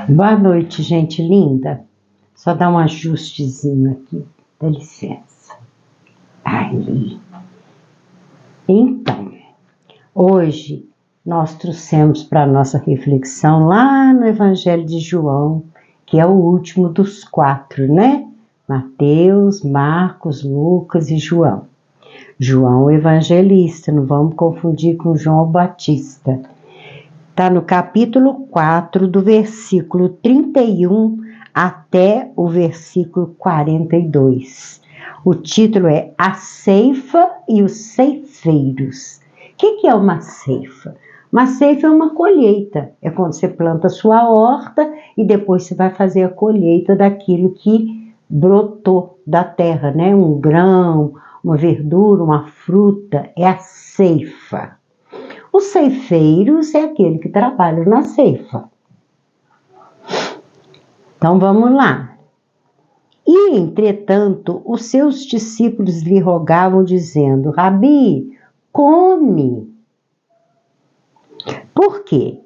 Boa noite, gente linda. Só dar um ajustezinho aqui, dá licença. Aí. Então, hoje nós trouxemos para a nossa reflexão lá no Evangelho de João, que é o último dos 4, né? Mateus, Marcos, Lucas e João. João o Evangelista, não vamos confundir com João Batista. Está no capítulo 4, do versículo 31 até o versículo 42. O título é A Ceifa e os Ceifeiros. O que é uma ceifa? Uma ceifa é uma colheita. É quando você planta a sua horta e depois você vai fazer a colheita daquilo que brotou da terra, né? Um grão, uma verdura, uma fruta. É a ceifa. Os ceifeiros é aquele que trabalha na ceifa. Então vamos lá. E, entretanto, os seus discípulos lhe rogavam, dizendo: Rabi, come. Por quê?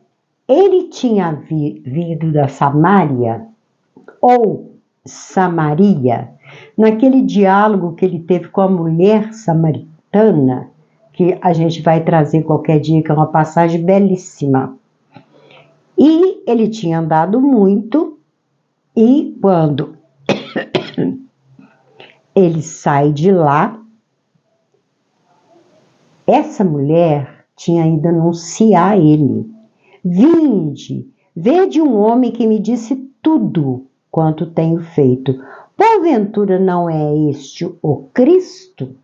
Ele tinha vindo da Samaria, ou Samaria, naquele diálogo que ele teve com a mulher samaritana, que a gente vai trazer qualquer dia, que é uma passagem belíssima. E ele tinha andado muito, e quando ele sai de lá, essa mulher tinha ido anunciar a ele: Vinde, vede um homem que me disse tudo quanto tenho feito. Porventura não é este o Cristo?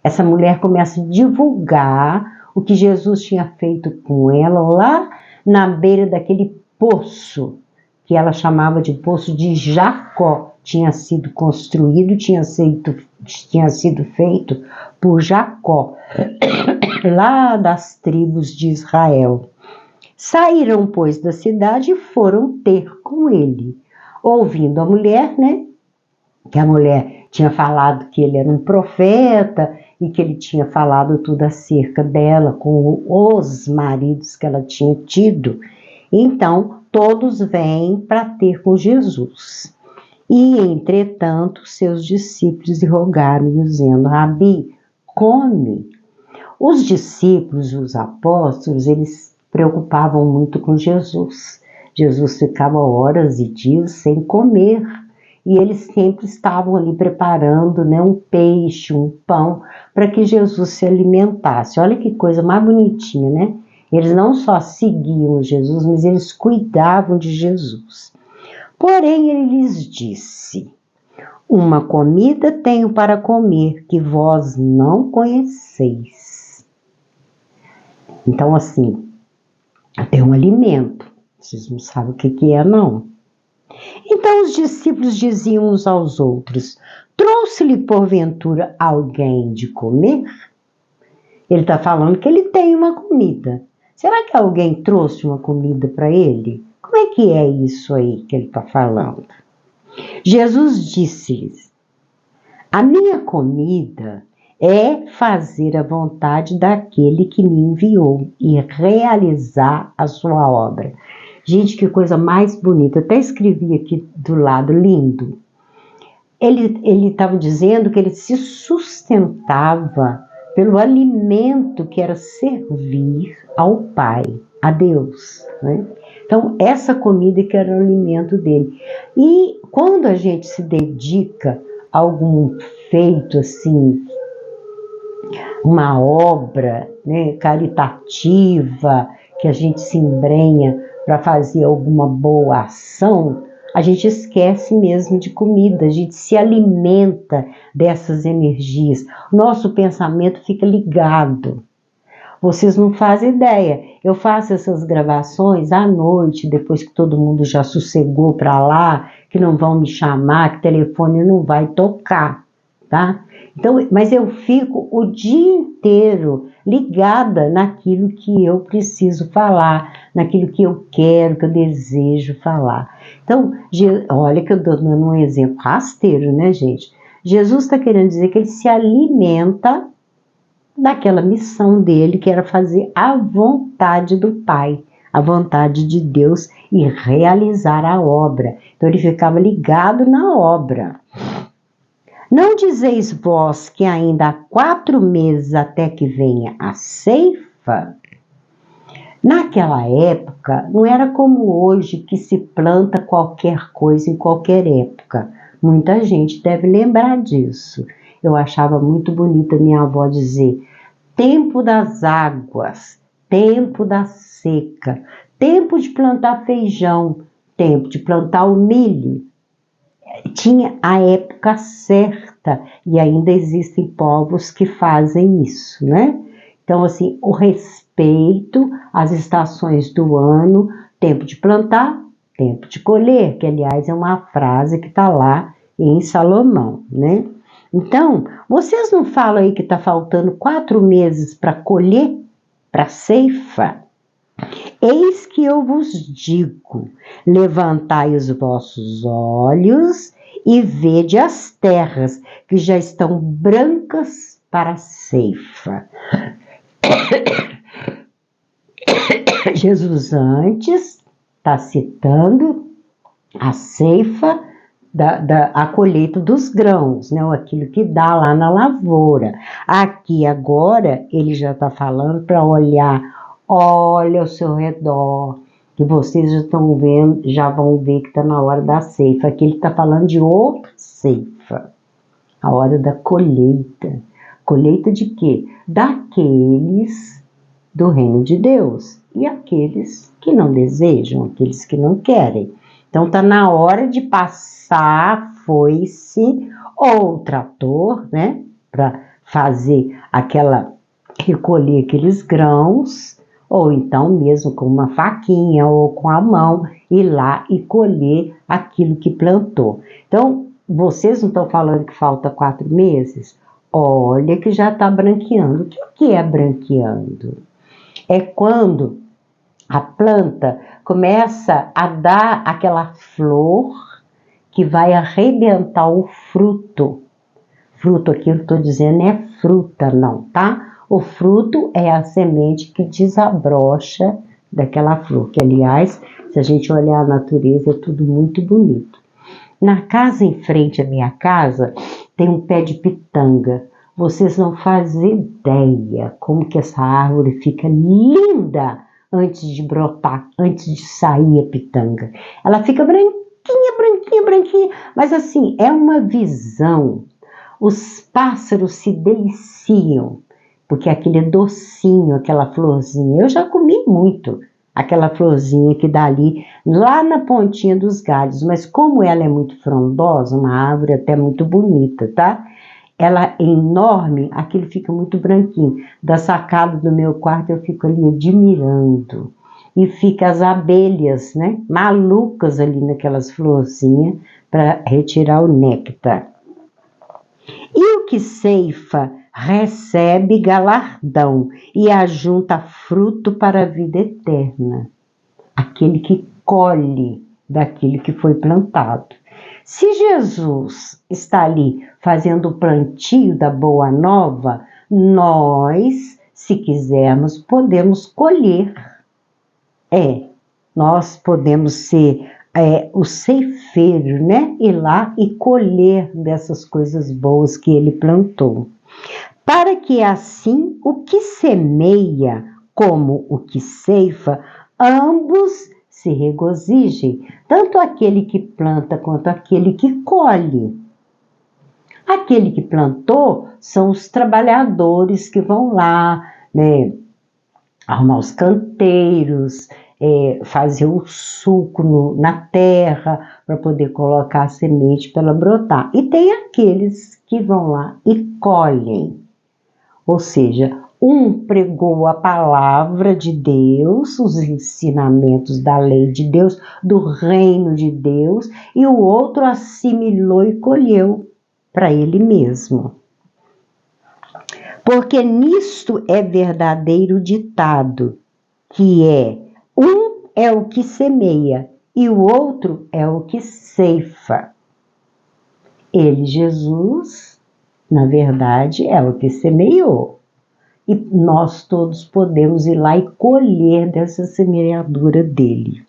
Essa mulher começa a divulgar o que Jesus tinha feito com ela lá na beira daquele poço, que ela chamava de poço de Jacó. Tinha sido construído, tinha sido feito por Jacó, lá das tribos de Israel. Saíram, pois, da cidade e foram ter com ele. Ouvindo a mulher, né? Que a mulher tinha falado que ele era um profeta e que ele tinha falado tudo acerca dela com os maridos que ela tinha tido. Então, todos vêm para ter com Jesus. E, entretanto, seus discípulos lhe rogaram, dizendo: Rabi, come. Os discípulos, os apóstolos, eles preocupavam muito com Jesus. Jesus ficava horas e dias sem comer. E eles sempre estavam ali preparando, né, um peixe, um pão, para que Jesus se alimentasse. Olha que coisa mais bonitinha, né? Eles não só seguiam Jesus, mas eles cuidavam de Jesus. Porém, ele lhes disse: Uma comida tenho para comer que vós não conheceis. Então, assim, tem um alimento. Vocês não sabem o que é, não. Então os discípulos diziam uns aos outros: Trouxe-lhe porventura alguém de comer? Ele está falando que ele tem uma comida. Será que alguém trouxe uma comida para ele? Como é que é isso aí que ele está falando? Jesus disse-lhes: A minha comida é fazer a vontade daquele que me enviou e realizar a sua obra. Gente, que coisa mais bonita. Até escrevi aqui do lado, lindo. Ele estava dizendo que ele se sustentava pelo alimento que era servir ao Pai, a Deus, né? Então, essa comida que era o alimento dele. E quando a gente se dedica a algum feito assim, uma obra, né, caritativa, que a gente se embrenha para fazer alguma boa ação, a gente esquece mesmo de comida, a gente se alimenta dessas energias. Nosso pensamento fica ligado. Vocês não fazem ideia. Eu faço essas gravações à noite, depois que todo mundo já sossegou para lá, que não vão me chamar, que o telefone não vai tocar, tá? Então, mas eu fico o dia inteiro ligada naquilo que eu preciso falar, naquilo que eu quero, que eu desejo falar. Então, olha que eu estou dando um exemplo rasteiro, né, gente? Jesus está querendo dizer que ele se alimenta daquela missão dele, que era fazer a vontade do Pai, a vontade de Deus e realizar a obra. Então ele ficava ligado na obra. Não dizeis vós que ainda há 4 meses até que venha a ceifa? Naquela época, não era como hoje que se planta qualquer coisa em qualquer época. Muita gente deve lembrar disso. Eu achava muito bonita minha avó dizer: tempo das águas, tempo da seca, tempo de plantar feijão, tempo de plantar o milho. Tinha a época certa e ainda existem povos que fazem isso, né? Então, assim, o respeito às estações do ano, tempo de plantar, tempo de colher, que aliás é uma frase que está lá em Salomão, né? Então, vocês não falam aí que está faltando 4 meses para colher, para ceifa? Eis que eu vos digo: levantai os vossos olhos e vede as terras que já estão brancas para a ceifa. Jesus antes está citando a ceifa, a colheita dos grãos, né? Aquilo que dá lá na lavoura. Aqui agora ele já está falando para olhar, olha ao seu redor, que vocês já estão vendo, já vão ver que está na hora da ceifa. Aqui ele está falando de outra ceifa, a hora da colheita. Colheita de quê? Daqueles do reino de Deus e aqueles que não desejam, aqueles que não querem. Então está na hora de passar a foice ou o trator, né, para fazer recolher aqueles grãos, ou então mesmo com uma faquinha ou com a mão, ir lá e colher aquilo que plantou. Então, vocês não estão falando que falta 4 meses? Olha que já está branqueando. O que é branqueando? É quando a planta começa a dar aquela flor que vai arrebentar o fruto. Fruto aqui eu estou dizendo é fruta não, tá? O fruto é a semente que desabrocha daquela flor, que aliás, se a gente olhar a natureza, é tudo muito bonito. Na casa em frente à minha casa, tem um pé de pitanga. Vocês não fazem ideia como que essa árvore fica linda antes de brotar, antes de sair a pitanga. Ela fica branquinha, branquinha, branquinha, mas assim, é uma visão. Os pássaros se deliciam, porque aquele é docinho, aquela florzinha. Eu já comi muito aquela florzinha que dá ali, lá na pontinha dos galhos, mas como ela é muito frondosa, uma árvore até muito bonita, tá? Ela é enorme, aquilo fica muito branquinho. Da sacada do meu quarto eu fico ali admirando. E fica as abelhas, né, malucas ali naquelas florzinhas para retirar o néctar. E o que ceifa recebe galardão e ajunta fruto para a vida eterna. Aquele que colhe daquilo que foi plantado. Se Jesus está ali fazendo o plantio da boa nova, nós, se quisermos, podemos colher. Nós podemos ser o ceifeiro, né? Ir lá e colher dessas coisas boas que ele plantou. Para que assim o que semeia como o que ceifa, ambos se regozijem, tanto aquele que planta quanto aquele que colhe. Aquele que plantou são os trabalhadores que vão lá, né, arrumar os canteiros, fazer o suco na terra para poder colocar a semente para ela brotar. E tem aqueles que vão lá e colhem. Ou seja, um pregou a palavra de Deus, os ensinamentos da lei de Deus, do reino de Deus, e o outro assimilou e colheu para ele mesmo. Porque nisto é verdadeiro ditado, que um é o que semeia e o outro é o que ceifa. Ele, Jesus, na verdade, é o que semeou. e nós todos podemos ir lá e colher dessa semeadura dele.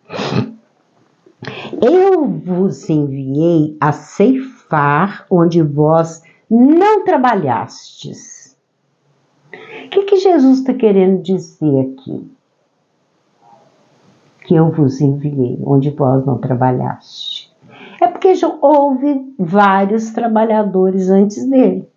Eu vos enviei a ceifar onde vós não trabalhastes. O que Jesus está querendo dizer aqui? Que eu vos enviei onde vós não trabalhastes. É porque já houve vários trabalhadores antes dele.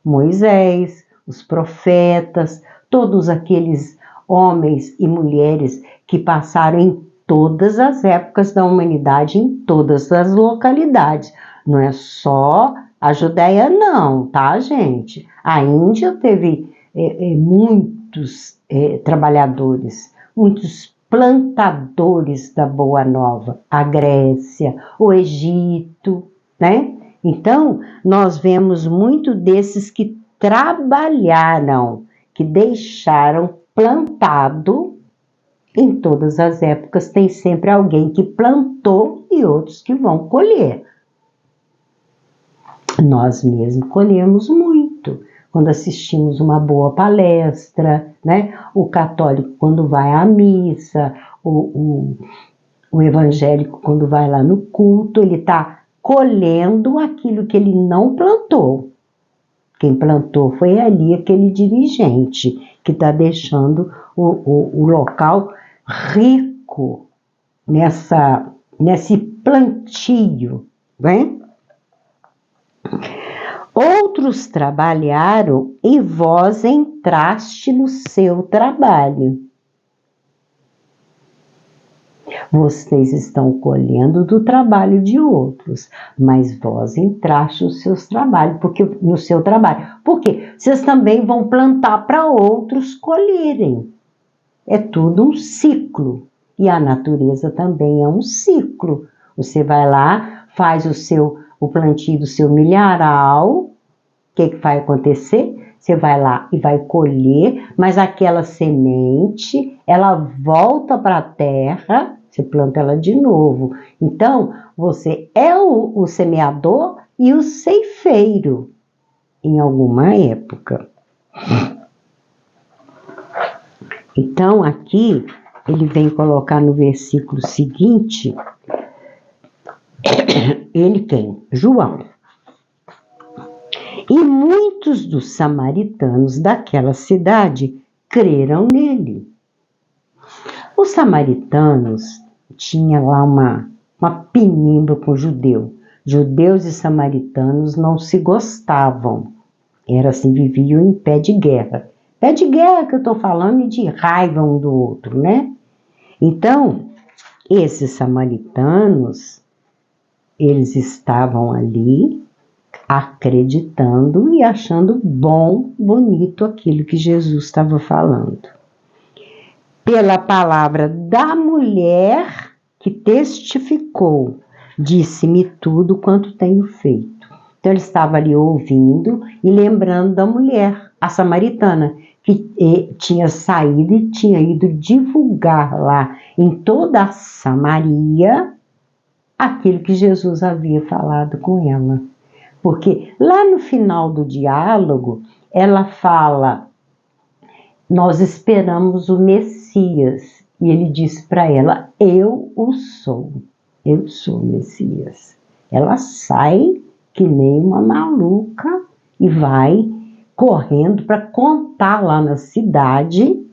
Moisés, os profetas, todos aqueles homens e mulheres que passaram em todas as épocas da humanidade, em todas as localidades. Não é só a Judéia não, tá, gente? A Índia teve muitos trabalhadores, muitos plantadores da Boa Nova, a Grécia, o Egito, né? Então, nós vemos muito desses que trabalharam, que deixaram plantado. Em todas as épocas tem sempre alguém que plantou e outros que vão colher. Nós mesmos colhemos muito quando assistimos uma boa palestra, né? O católico quando vai à missa, o evangélico quando vai lá no culto, ele está colhendo aquilo que ele não plantou. Quem plantou foi ali aquele dirigente que está deixando o local rico nesse plantio, né? Outros trabalharam e vós entraste no seu trabalho. Vocês estão colhendo do trabalho de outros, mas vós entraste no seu trabalho. Porque vocês também vão plantar para outros colherem. É tudo um ciclo. E a natureza também é um ciclo. Você vai lá, faz o plantio do seu milharal. O que vai acontecer? Você vai lá e vai colher, mas aquela semente, ela volta para a terra, você planta ela de novo. Então, você é o semeador e o ceifeiro em alguma época. Então, aqui, ele vem colocar no versículo seguinte, ele quem? João. E muitos dos samaritanos daquela cidade creram nele. Os samaritanos tinham lá uma pinimba com judeu. Judeus e samaritanos não se gostavam. Era assim, viviam em pé de guerra. Pé de guerra que eu estou falando e de raiva um do outro, né? Então, esses samaritanos, eles estavam ali acreditando e achando bom, bonito aquilo que Jesus estava falando. Pela palavra da mulher que testificou, disse-me tudo quanto tenho feito. Então ele estava ali ouvindo e lembrando da mulher, a samaritana, que tinha saído e tinha ido divulgar lá em toda a Samaria aquilo que Jesus havia falado com ela. Porque lá no final do diálogo, ela fala, nós esperamos o Messias. E ele disse para ela, eu sou o Messias. Ela sai que nem uma maluca e vai correndo para contar lá na cidade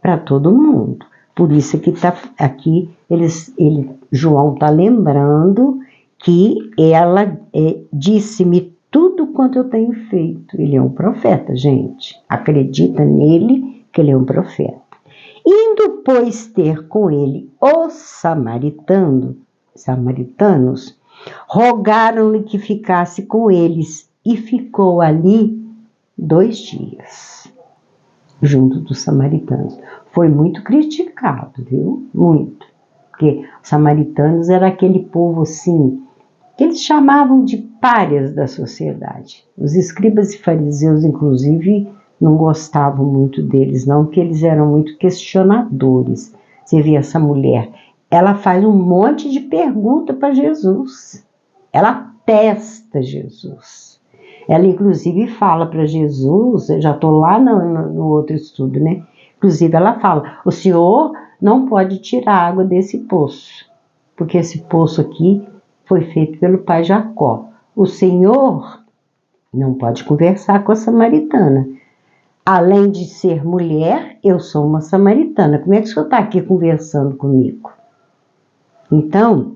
para todo mundo. Por isso que tá aqui, João está lembrando que ela disse-me tudo quanto eu tenho feito. Ele é um profeta, gente. Acredita nele que ele é um profeta. Indo, pois, ter com ele os samaritanos, rogaram-lhe que ficasse com eles e ficou ali 2 dias, junto dos samaritanos. Foi muito criticado, viu? Muito. Porque os samaritanos era aquele povo assim, que eles chamavam de párias da sociedade. Os escribas e fariseus, inclusive, não gostavam muito deles, não, porque eles eram muito questionadores. Você vê essa mulher, ela faz um monte de pergunta para Jesus. Ela testa Jesus. Ela, inclusive, fala para Jesus, eu já estou lá no outro estudo, né? Inclusive, ela fala: o Senhor não pode tirar água desse poço, porque esse poço aqui foi feito pelo pai Jacó. O Senhor não pode conversar com a samaritana. Além de ser mulher, eu sou uma samaritana. Como é que o senhor está aqui conversando comigo? Então,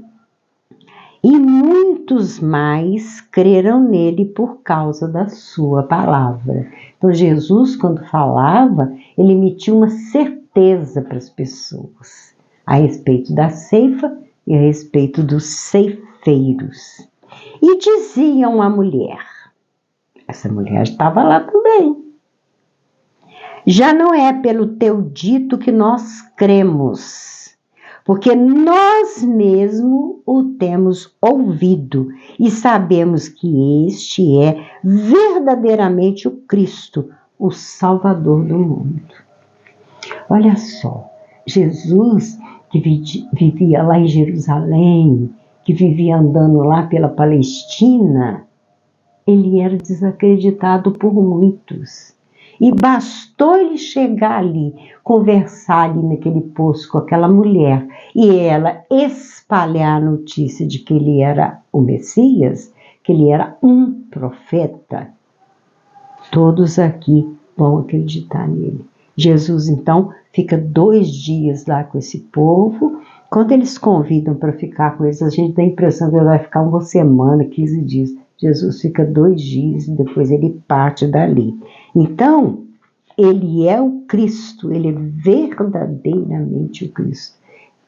e muitos mais creram nele por causa da sua palavra. Então, Jesus, quando falava, ele emitia uma certeza para as pessoas a respeito da ceifa e a respeito dos ceifeiros. E diziam à mulher, essa mulher estava lá também: já não é pelo teu dito que nós cremos, porque nós mesmos o temos ouvido e sabemos que este é verdadeiramente o Cristo, o Salvador do mundo. Olha só, Jesus, que vivia lá em Jerusalém, que vivia andando lá pela Palestina, ele era desacreditado por muitos. E bastou ele chegar ali, conversar ali naquele poço com aquela mulher, e ela espalhar a notícia de que ele era o Messias, que ele era um profeta. Todos aqui vão acreditar nele. Jesus, então, fica 2 dias lá com esse povo. Quando eles convidam para ficar com eles, a gente dá a impressão que ele vai ficar 1 semana, 15 dias. Jesus fica 2 dias e depois ele parte dali. Então, ele é o Cristo, ele é verdadeiramente o Cristo.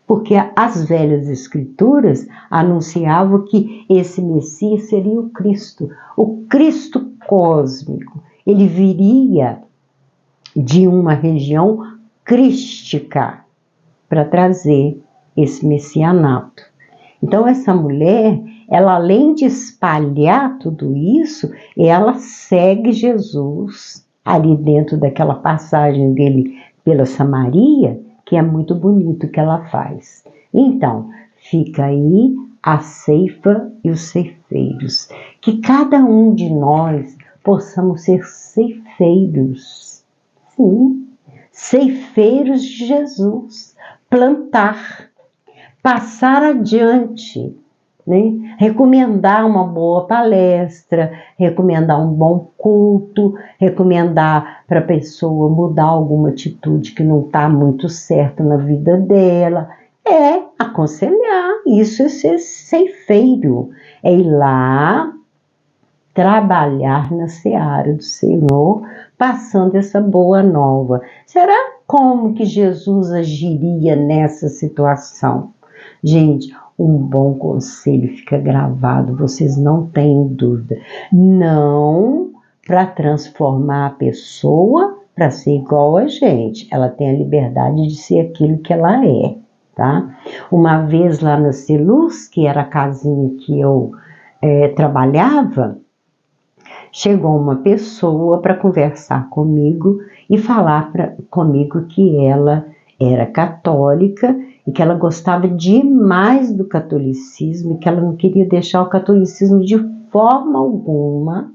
Porque as velhas escrituras anunciavam que esse Messias seria o Cristo cósmico. Ele viria de uma região crística para trazer esse messianato. Então, essa mulher, ela além de espalhar tudo isso, ela segue Jesus ali dentro daquela passagem dele pela Samaria, que é muito bonito que ela faz. Então, fica aí a ceifa e os ceifeiros. Que cada um de nós possamos ser ceifeiros. Sim, ceifeiros de Jesus. Plantar, passar adiante, né? Recomendar uma boa palestra, recomendar um bom culto, recomendar para a pessoa mudar alguma atitude que não está muito certa na vida dela. É aconselhar, isso é ser ceifeiro, é ir lá trabalhar na seara do Senhor, passando essa boa nova. Será como que Jesus agiria nessa situação? Gente, um bom conselho fica gravado, vocês não têm dúvida. Não para transformar a pessoa para ser igual a gente. Ela tem a liberdade de ser aquilo que ela é, tá? Uma vez lá na Celuz, que era a casinha que eu trabalhava, chegou uma pessoa para conversar comigo e falar comigo que ela era católica e que ela gostava demais do catolicismo e que ela não queria deixar o catolicismo de forma alguma,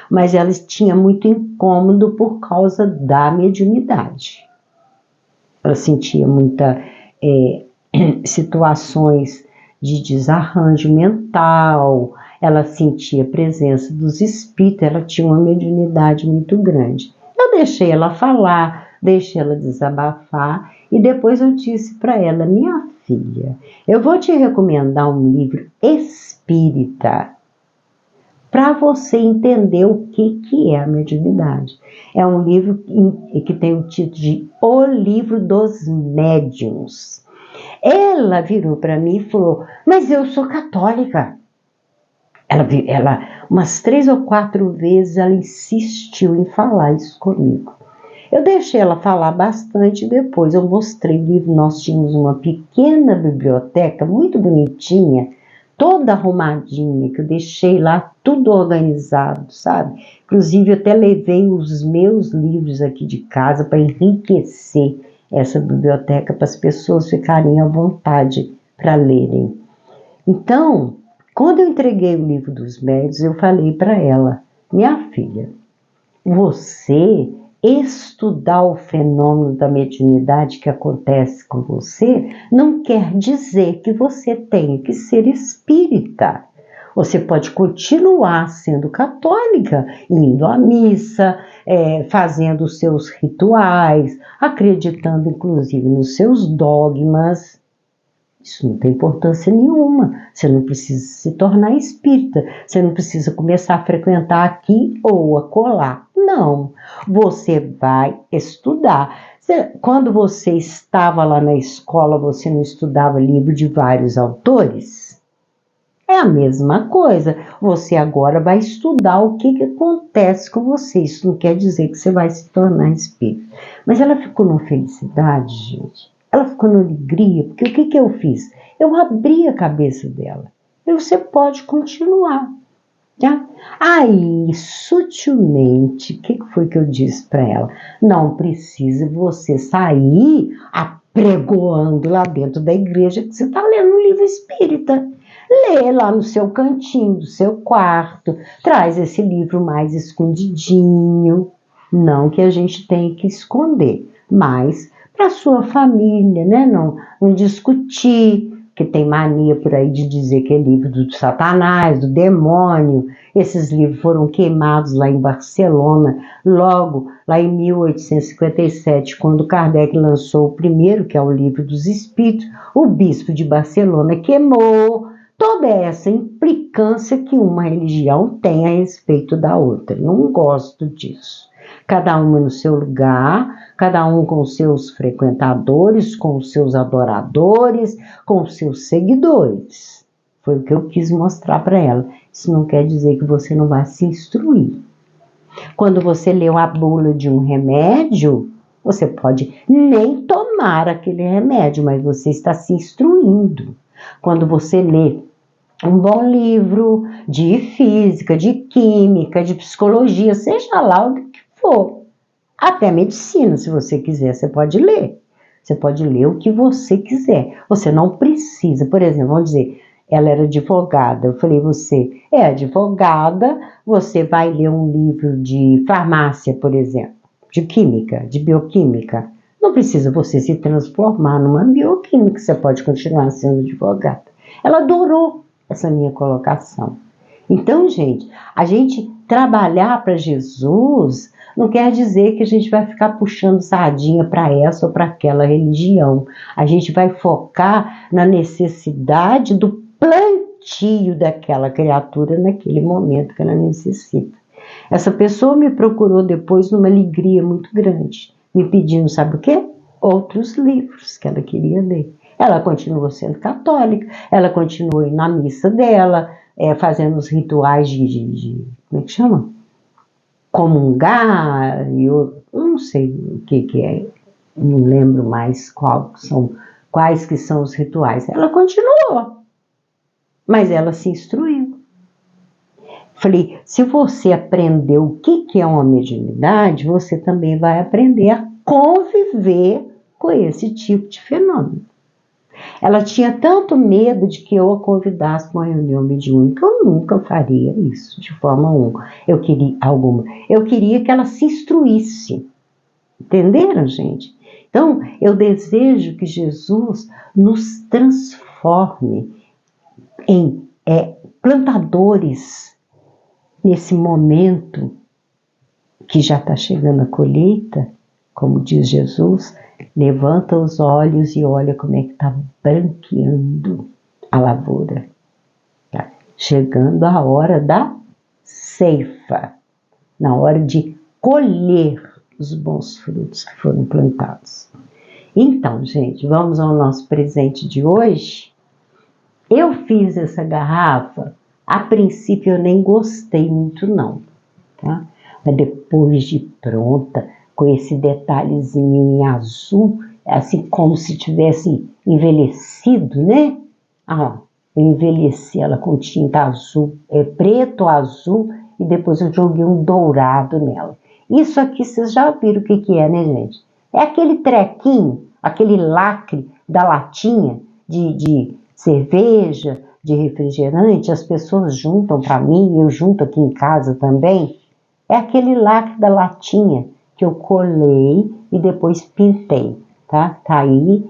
mas ela tinha muito incômodo por causa da mediunidade. Ela sentia muitas situações de desarranjo mental, ela sentia a presença dos espíritos, ela tinha uma mediunidade muito grande. Eu deixei ela falar, deixei ela desabafar e depois eu disse para ela: minha filha, eu vou te recomendar um livro espírita para você entender o que é a mediunidade. É um livro que tem o título de O Livro dos Médiuns. Ela virou para mim e falou: mas eu sou católica. Ela umas 3 ou 4 vezes, ela insistiu em falar isso comigo. Eu deixei ela falar bastante, depois eu mostrei o livro. Nós tínhamos uma pequena biblioteca, muito bonitinha, toda arrumadinha, que eu deixei lá tudo organizado, sabe? Inclusive eu até levei os meus livros aqui de casa para enriquecer essa biblioteca, para as pessoas ficarem à vontade para lerem. Então, quando eu entreguei o livro dos médiuns, eu falei para ela: Minha filha, você estudar o fenômeno da mediunidade que acontece com você não quer dizer que você tenha que ser espírita. Você pode continuar sendo católica, indo à missa, fazendo os seus rituais, acreditando inclusive nos seus dogmas. Isso não tem importância nenhuma. Você não precisa se tornar espírita. Você não precisa começar a frequentar aqui ou acolá. Não. Você vai estudar. Quando você estava lá na escola, você não estudava livro de vários autores? É a mesma coisa. Você agora vai estudar o que acontece com você. Isso não quer dizer que você vai se tornar espírita. Mas ela ficou numa felicidade, gente. Ela ficou na alegria, porque o que eu fiz? Eu abri a cabeça dela. E você pode continuar. Tá? Aí, sutilmente, o que foi que eu disse para ela? Não precisa você sair apregoando lá dentro da igreja que você está lendo um livro espírita. Lê lá no seu cantinho, do seu quarto, traz esse livro mais escondidinho. Não que a gente tenha que esconder, mas para sua família, né? Não discutir, que tem mania por aí de dizer que é livro do Satanás, do demônio. Esses livros foram queimados lá em Barcelona, logo lá em 1857, quando Kardec lançou o primeiro, que é o Livro dos Espíritos. O bispo de Barcelona queimou toda essa implicância que uma religião tem a respeito da outra. Não gosto disso. Cada uma no seu lugar, cada um com os seus frequentadores, com os seus adoradores, com os seus seguidores. Foi o que eu quis mostrar para ela. Isso não quer dizer que você não vai se instruir. Quando você lê a bula de um remédio, você pode nem tomar aquele remédio, mas você está se instruindo. Quando você lê um bom livro de física, de química, de psicologia, seja lá o que for. Até medicina, se você quiser, você pode ler. Você pode ler o que você quiser. Você não precisa, por exemplo, vamos dizer, ela era advogada. Eu falei, você é advogada, você vai ler um livro de farmácia, por exemplo, de química, de bioquímica. Não precisa você se transformar numa bioquímica, você pode continuar sendo advogada. Ela adorou essa minha colocação. Então, gente, a gente trabalhar para Jesus não quer dizer que a gente vai ficar puxando sardinha para essa ou para aquela religião. A gente vai focar na necessidade do plantio daquela criatura naquele momento que ela necessita. Essa pessoa me procurou depois numa alegria muito grande, me pedindo, sabe o quê? Outros livros que ela queria ler. Ela continuou sendo católica, ela continuou indo na missa dela, fazendo os rituais de como é que chama? Comungar, eu não sei o que é, não lembro mais quais que são os rituais. Ela continuou, mas ela se instruiu. Falei, se você aprendeu o que é uma mediunidade, você também vai aprender a conviver com esse tipo de fenômeno. Ela tinha tanto medo de que eu a convidasse para uma reunião mediúnica, eu nunca faria isso, de forma alguma. Eu queria que ela se instruísse. Entenderam, gente? Então, eu desejo que Jesus nos transforme em plantadores nesse momento que já está chegando a colheita, como diz Jesus. Levanta os olhos e olha como é que está branqueando a lavoura. Tá chegando a hora da ceifa, na hora de colher os bons frutos que foram plantados. Então, gente, vamos ao nosso presente de hoje. Eu fiz essa garrafa, a princípio eu nem gostei muito não, tá? Mas depois de pronta, com esse detalhezinho em azul, assim como se tivesse envelhecido, né? Eu envelheci ela com tinta azul, preto, azul, e depois eu joguei um dourado nela. Isso aqui vocês já viram o que é, né, gente? É aquele trequinho, aquele lacre da latinha de cerveja, de refrigerante, as pessoas juntam para mim, eu junto aqui em casa também. É aquele lacre da latinha que eu colei e depois pintei, tá? Tá aí,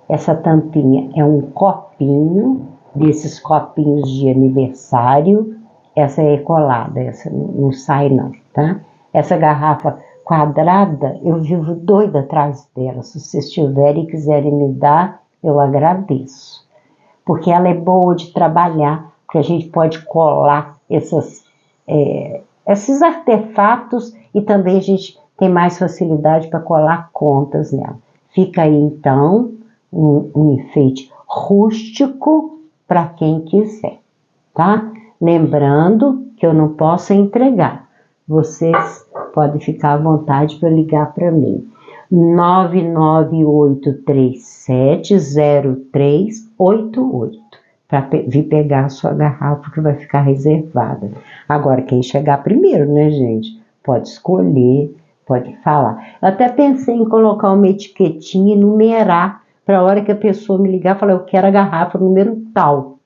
essa tampinha é um copinho, desses copinhos de aniversário. Essa é colada, essa não sai não, tá? Essa garrafa quadrada, eu vivo doida atrás dela. Se vocês tiverem e quiserem me dar, eu agradeço. Porque ela é boa de trabalhar, porque a gente pode colar esses artefatos e também a gente tem mais facilidade para colar contas nela. Fica aí então um enfeite rústico para quem quiser, tá? Lembrando que eu não posso entregar. Vocês podem ficar à vontade para ligar para mim. 998370388 para vir pegar a sua garrafa que vai ficar reservada. Agora, quem chegar primeiro, né, gente? Pode escolher, pode falar. Eu até pensei em colocar uma etiquetinha e numerar para a hora que a pessoa me ligar, falar, eu quero a garrafa número tal.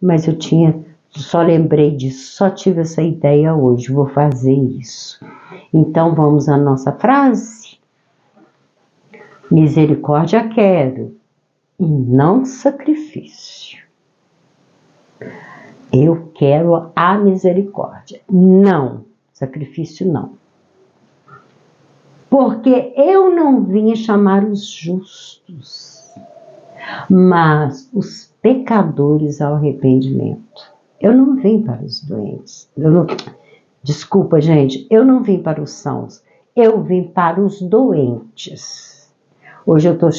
Mas eu só lembrei disso, só tive essa ideia hoje, vou fazer isso. Então, vamos à nossa frase? Misericórdia quero, e não sacrifício. Eu quero a misericórdia, não, sacrifício não. Porque eu não vim chamar os justos, mas os pecadores ao arrependimento. Eu não vim para os doentes. Desculpa, gente, eu não vim para os sãos, eu vim para os doentes. Hoje eu tô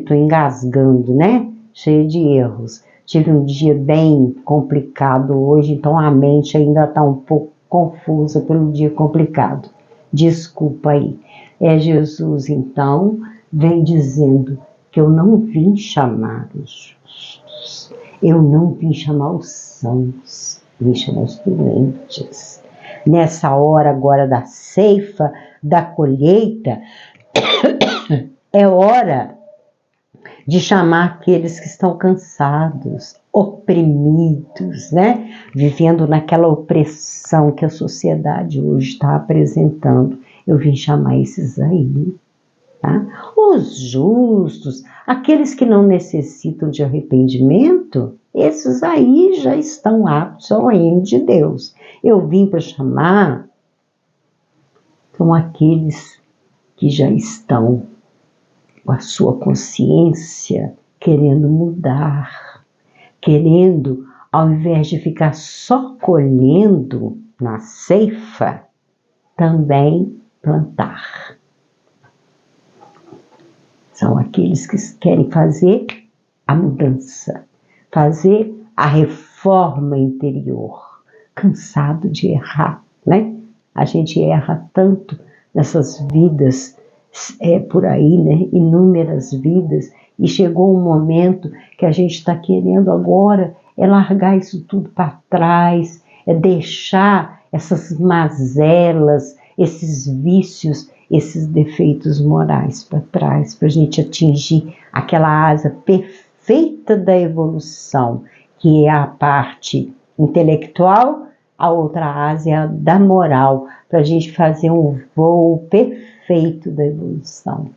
tô engasgando, né? Cheia de erros. Tive um dia bem complicado hoje, então a mente ainda está um pouco confusa pelo dia complicado. Desculpa aí. É Jesus, então, vem dizendo que eu não vim chamar os justos, eu não vim chamar os sãos, vim chamar os doentes. Nessa hora agora da ceifa, da colheita, é hora de chamar aqueles que estão cansados, oprimidos, né? Vivendo naquela opressão que a sociedade hoje está apresentando. Eu vim chamar esses aí, tá? Os justos, aqueles que não necessitam de arrependimento, esses aí já estão aptos ao reino de Deus. Eu vim para chamar, são aqueles que já estão com a sua consciência querendo mudar, querendo, ao invés de ficar só colhendo na ceifa, também plantar. São aqueles que querem fazer a mudança, fazer a reforma interior, cansado de errar, né? A gente erra tanto nessas vidas por aí, né? Inúmeras vidas, e chegou um momento que a gente está querendo agora largar isso tudo para trás, deixar essas mazelas, esses vícios, esses defeitos morais para trás, para a gente atingir aquela asa perfeita da evolução, que é a parte intelectual, a outra asa é a da moral, para a gente fazer um voo perfeito da evolução.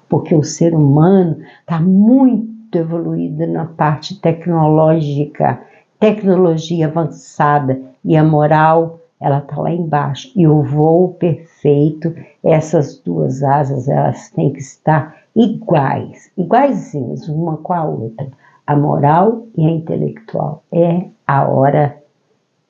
Porque o ser humano está muito evoluído na parte tecnológica, tecnologia avançada, e a moral, ela está lá embaixo. E o voo perfeito, essas duas asas, elas têm que estar iguaizinhas, uma com a outra. A moral e a intelectual. É a hora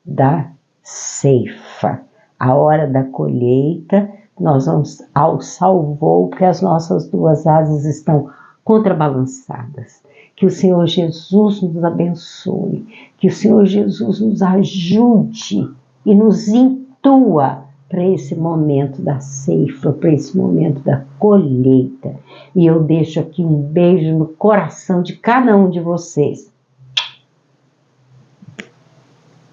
da ceifa, a hora da colheita. Nós vamos ao salvou, porque as nossas duas asas estão contrabalançadas. Que o Senhor Jesus nos abençoe, que o Senhor Jesus nos ajude e nos intua para esse momento da ceifa, para esse momento da colheita. E eu deixo aqui um beijo no coração de cada um de vocês.